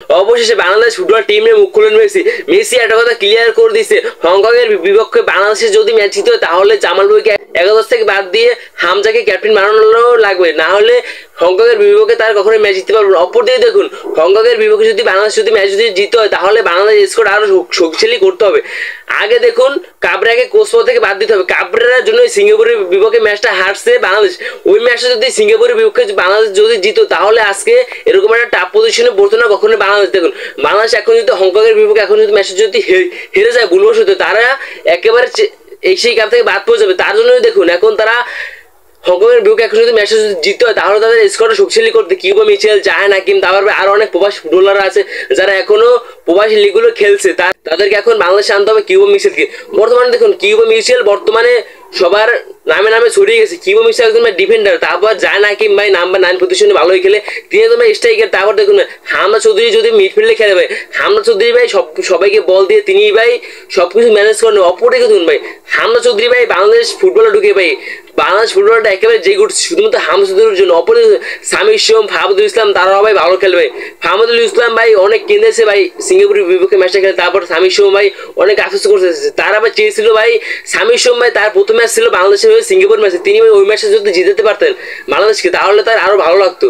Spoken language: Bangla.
অবশেষে বাংলাদেশ ফুটবল টিমে মুখ খুলেন মেসি। মেসি একটা কথা ক্লিয়ার করে দিচ্ছে, হংকং এর বিপক্ষে বাংলাদেশের যদি ম্যাচ জিতে হয় তাহলে জামাল ভাইকে একাদশ থেকে বাদ দিয়ে হামজাকে ক্যাপ্টেন বানানো লাগবে, না হলে হংকং এর বিপক্ষে তার কখনোই ম্যাচ জিততে পারবে না। অপরদিকে দেখুন, হংকং এর বিপক্ষে যদি বাংলাদেশ যদি ম্যাচ যদি জিতে হয় তাহলে বাংলাদেশ স্কোর আরো শক্তিশালী করতে হবে। আগে দেখুন, কাবরাকে কোচ পদ থেকে বাদ দিতে হবে। কাবরার জন্য সিঙ্গাপুরের বিপক্ষে ম্যাচটা হারছে বাংলাদেশ। ওই ম্যাচটা যদি সিঙ্গাপুরের বিপক্ষে বাংলাদেশ যদি জিতো তাহলে আজকে এরকম একটা টাফ পজিশনে পড়তো না কখনো বাংলাদেশ। দেখুন, বাংলাদেশ এখন যদি হংকং এর বিপক্ষে এখন যদি ম্যাচে যদি হেরে যায় ভুলবশত, তারা একেবারে এশিয়া কাপ থেকে বাদ পড়ে যাবে। তার জন্য দেখুন এখন তারা হংকং এর বিপক্ষে এখন যদি ম্যাচে যদি জিততে হয় তাহলে তাদের স্কোরটা শক্তিশালী করতে কিউবা মিচেল, জাহান হাকিম, তারপরে আরো অনেক প্রবাসী ফুটবলাররা আছে যারা এখনো প্রবাসী লিগগুলো খেলছে, তাদেরকে এখন বাংলাদেশে আনতে হবে কিউবা মিচেলকে। বর্তমানে দেখুন, কিউবা মিচেল বর্তমানে সবার নামে নামে ছড়িয়ে গেছে। কিউবা মিচেল একজন ডিফেন্ডার, তারপর জাহান হাকিম ভাই নাম্বার 9 পজিশনে ভালোই খেলে, তিনি একদম স্ট্রাইকার। তারপর দেখুন হামজা চৌধুরী যদি মিডফিল্ডে খেলে ভাই, হামজা চৌধুরী ভাই সবাইকে বল দিয়ে তিনি ভাই সবকিছু ম্যানেজ করেন। অপরদিকে দেখুন ভাই, হামজা চৌধুরী ভাই বাংলাদেশ ফুটবলে ঢুকে ভাই বাংলাদেশ ফুটবলটা একেবারে যে গুড শুধুমাত্র হামজা চৌধুরীর জন্য। অপরদিকে সামির সোম, ফাহামুদুল ইসলাম তারাও ভাই ভালো খেলবে। ফাহামুদুল ইসলাম ভাই অনেক কেঁদেছে ভাই সিঙ্গাপুরের বিপক্ষে ম্যাচটা খেলে। তারপর সামির সোম ভাই অনেক আফসোস করছে। তারা আবার চেয়েছিল ভাই সামির সোম ভাই তার প্রথম ম্যাচ ছিল বাংলাদেশের হয়ে সিঙ্গাপুর ম্যাচে, তিনি ভাই ওই ম্যাচে যদি জিতাতে পারতেন বাংলাদেশকে তাহলে তার আরো ভালো লাগতো।